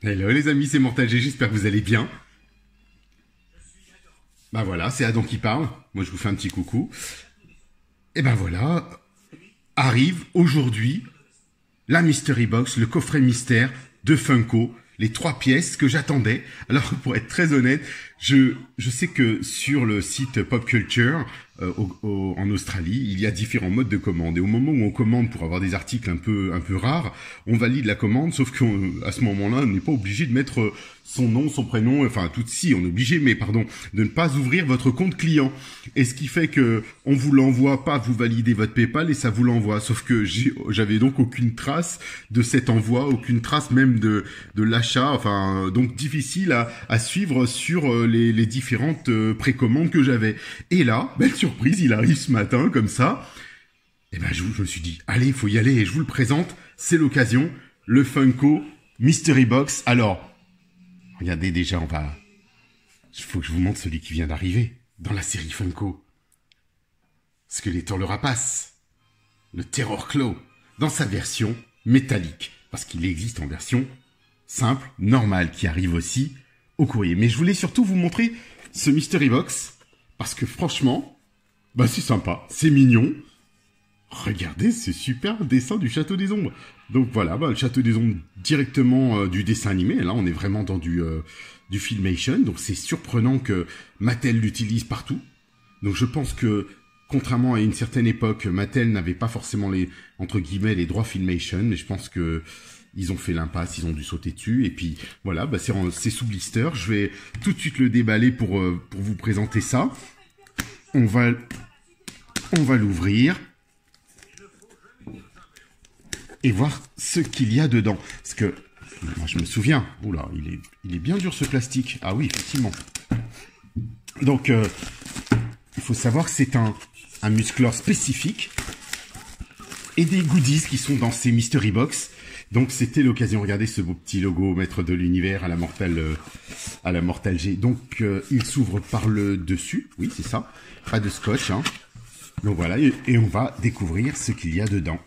Hello les amis, c'est Mortal G, j'espère que vous allez bien. Bah voilà, c'est Adam qui parle. Moi je vous fais un petit coucou. Et ben voilà, arrive aujourd'hui la Mystery Box, le coffret mystère de Funko. Les 3 pièces que j'attendais. Alors pour être très honnête, je sais que sur le site Pop Culture en Australie, il y a différents modes de commande. Et au moment où on commande pour avoir des articles un peu rares, on valide la commande, sauf qu'à ce moment-là, on n'est pas obligé de mettre son nom, son prénom, enfin tout si, on est obligé, mais pardon, de ne pas ouvrir votre compte client. Et ce qui fait que on vous l'envoie pas, vous validez votre PayPal et ça vous l'envoie. Sauf que j'avais donc aucune trace de cet envoi, aucune trace même de l'achat, enfin donc difficile à suivre sur les différentes précommandes que j'avais. Et là, belle surprise, il arrive ce matin comme ça. Et ben je me suis dit, allez, il faut y aller et je vous le présente, c'est l'occasion, le Funko Mystery Box. Alors, regardez déjà, il faut que je vous montre celui qui vient d'arriver dans la série Funko. Skeletor le rapace, le Terror Claw, dans sa version métallique, parce qu'il existe en version simple, normale, qui arrive aussi au courrier. Mais je voulais surtout vous montrer ce Mystery Box, parce que franchement, bah c'est sympa, c'est mignon. Regardez ce super dessin du Château des Ombres. Donc voilà, le Château des Ombres directement du dessin animé. Là, on est vraiment dans du Filmation. Donc c'est surprenant que Mattel l'utilise partout. Donc je pense que, contrairement à une certaine époque, Mattel n'avait pas forcément entre guillemets, les droits Filmation. Mais je pense que ils ont fait l'impasse, ils ont dû sauter dessus. Et puis voilà, c'est sous blister. Je vais tout de suite le déballer pour vous présenter ça. On va l'ouvrir et voir ce qu'il y a dedans. Parce que, moi je me souviens, oula, il est bien dur ce plastique. Ah oui, effectivement. Donc, il faut savoir que c'est un musclor spécifique et des goodies qui sont dans ces Mystery Box. Donc c'était l'occasion, regardez ce beau petit logo maître de l'univers à la Mortal G. Donc il s'ouvre par le dessus, oui c'est ça, pas de scotch. Hein. Donc voilà, et on va découvrir ce qu'il y a dedans.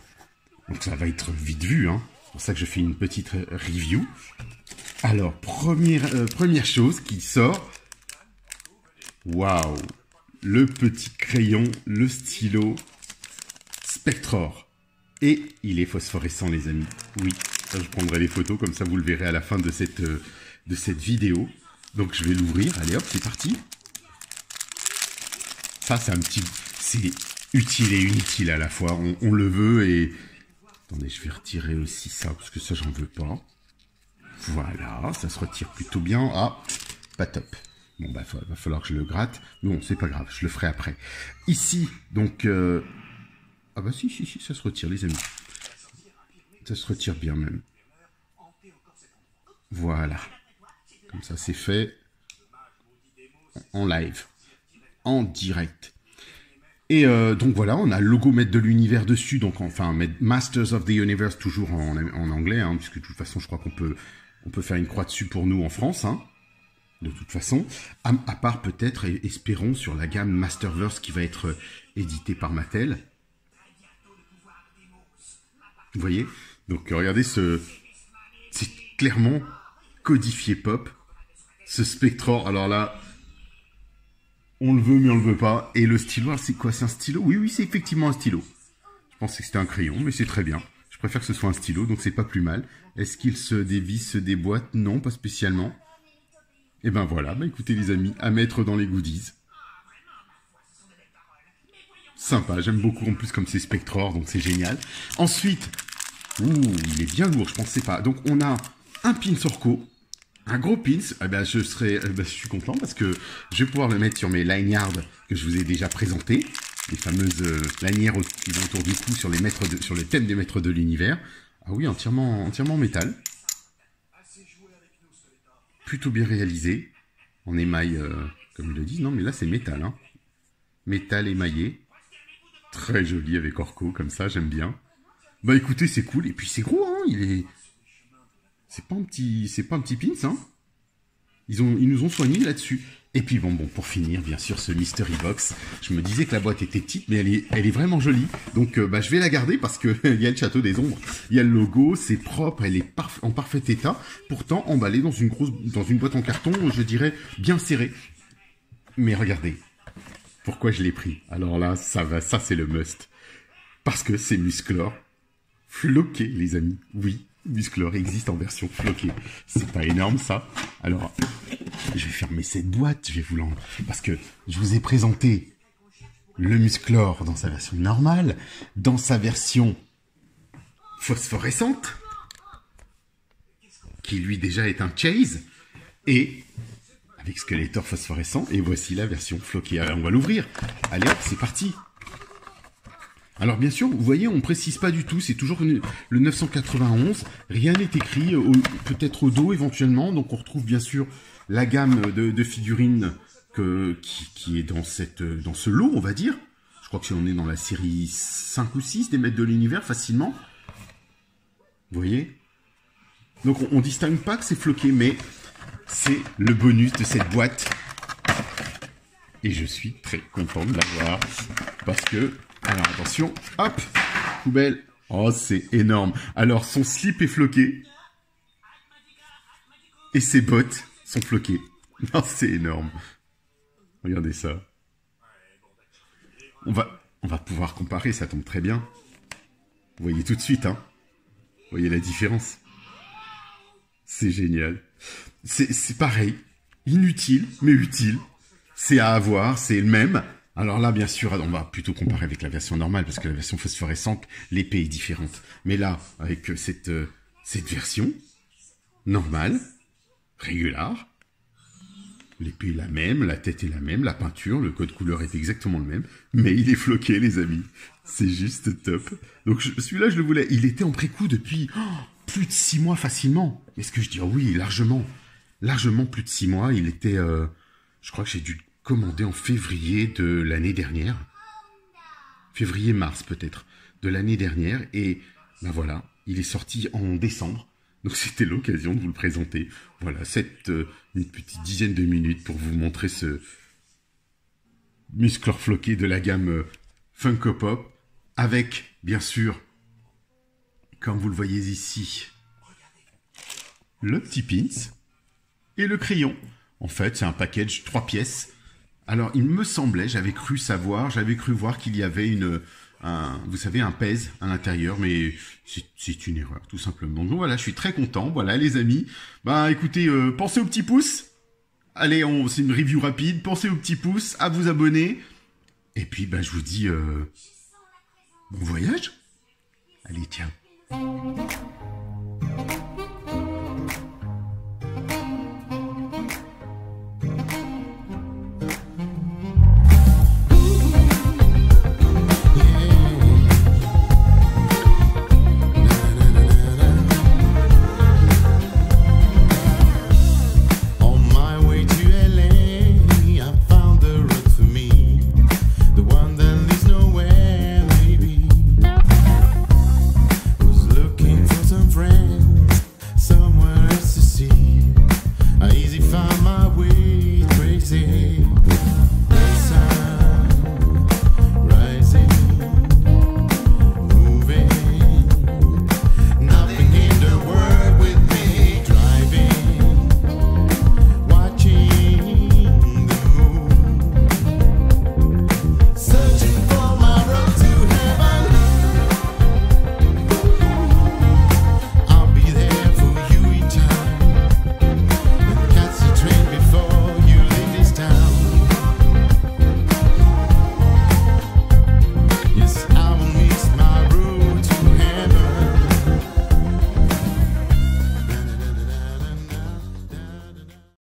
Donc ça va être vite vu, hein. C'est pour ça que je fais une petite review. Alors, première chose qui sort. Waouh! Le petit crayon, le stylo Spectror. Et il est phosphorescent, les amis. Oui, ça, je prendrai les photos, comme ça vous le verrez à la fin de cette vidéo. Donc je vais l'ouvrir. Allez hop, c'est parti. Ça, c'est utile et inutile à la fois. On le veut et... Attendez, je vais retirer aussi ça, parce que ça, j'en veux pas. Voilà, ça se retire plutôt bien. Ah, pas top. Bon, va falloir que je le gratte. Non, c'est pas grave, je le ferai après. Ici, donc... Ah bah si, ça se retire, les amis. Ça se retire bien, même. Voilà. Comme ça, c'est fait. En live. En direct. Et donc voilà, on a le logo maître de l'univers dessus, donc enfin Masters of the Universe toujours en anglais, hein, puisque de toute façon je crois qu'on peut faire une croix dessus pour nous en France, hein, de toute façon, à part peut-être, espérons, sur la gamme Masterverse qui va être éditée par Mattel. Vous voyez? Donc regardez c'est clairement codifié pop, ce Spectror, alors là... On le veut, mais on le veut pas. Et le stylo, c'est quoi? C'est un stylo? Oui, c'est effectivement un stylo. Je pensais que c'était un crayon, mais c'est très bien. Je préfère que ce soit un stylo, donc c'est pas plus mal. Est-ce qu'il se dévisse, se déboîte? Non, pas spécialement. Et ben voilà, écoutez les amis, à mettre dans les goodies. Sympa, j'aime beaucoup en plus comme c'est Spectror, donc c'est génial. Ensuite, il est bien lourd, je pensais pas. Donc on a un pin Orco. Un gros pins, je suis content parce que je vais pouvoir le mettre sur mes lanyards que je vous ai déjà présentés. Les fameuses lanières qui vont autour du cou sur le thème des maîtres de l'univers. Ah oui, entièrement en métal. Plutôt bien réalisé. En émail, comme ils le disent. Non, mais là, c'est métal. Hein. Métal émaillé. Très joli avec Orco, comme ça, j'aime bien. Bah écoutez, c'est cool. Et puis c'est gros, hein, c'est pas un petit pins, hein. Ils nous ont soigné là-dessus. Et puis bon, pour finir, bien sûr, ce Mystery Box. Je me disais que la boîte était petite, mais elle est vraiment jolie. Donc je vais la garder parce que il y a le Château des Ombres, il y a le logo, c'est propre, elle est en parfait état. Pourtant, emballée dans une boîte en carton, je dirais, bien serrée. Mais regardez, pourquoi je l'ai pris? Alors là, ça c'est le must. Parce que c'est Musclor floqué, les amis. Oui, Musclor existe en version floquée. C'est pas énorme, ça? Alors, je vais fermer cette boîte, je vais vous parce que je vous ai présenté le Musclor dans sa version normale, dans sa version phosphorescente, qui lui déjà est un chase, et avec Skeletor phosphorescent, et voici la version floquée. Alors, on va l'ouvrir. Allez hop, c'est parti. Alors bien sûr, vous voyez, on ne précise pas du tout, c'est toujours le 991, rien n'est écrit, peut-être au dos éventuellement, donc on retrouve bien sûr la gamme de figurines qui est dans ce lot, on va dire. Je crois que on est dans la série 5 ou 6 des Maîtres de l'Univers, facilement. Vous voyez? Donc on ne distingue pas que c'est floqué, mais c'est le bonus de cette boîte. Et je suis très content de l'avoir, parce que... Alors attention, hop, poubelle. Oh, c'est énorme. Alors son slip est floqué. Et ses bottes sont floquées. Non, c'est énorme. Regardez ça. On va pouvoir comparer, ça tombe très bien. Vous voyez tout de suite, hein. Vous voyez la différence. C'est génial. C'est pareil. Inutile, mais utile. C'est à avoir, c'est le même. Alors là, bien sûr, on va plutôt comparer avec la version normale, parce que la version phosphorescente, l'épée est différente. Mais là, avec cette version normale, régulière, l'épée est la même, la tête est la même, la peinture, le code couleur est exactement le même, mais il est floqué, les amis. C'est juste top. Donc celui-là, je le voulais. Il était en précoût depuis plus de 6 mois facilement. Est-ce que je dis oui, largement. Largement plus de 6 mois. Il était, je crois que j'ai dû commandé en février de l'année dernière. Février-mars peut-être, de l'année dernière. Et ben voilà, il est sorti en décembre. Donc c'était l'occasion de vous le présenter. Voilà, une petite dizaine de minutes pour vous montrer ce Musclor floqué de la gamme Funko Pop. Avec, bien sûr, comme vous le voyez ici, le petit pins et le crayon. En fait, c'est un package 3 pièces. Alors, il me semblait, j'avais cru voir qu'il y avait vous savez, un pèse à l'intérieur, mais c'est une erreur, tout simplement. Donc voilà, je suis très content. Voilà, les amis. Bah, écoutez, pensez au petit pouce. Allez, c'est une review rapide. Pensez au petit pouce, à vous abonner. Et puis, bah, je vous dis bon voyage. Allez, tiens.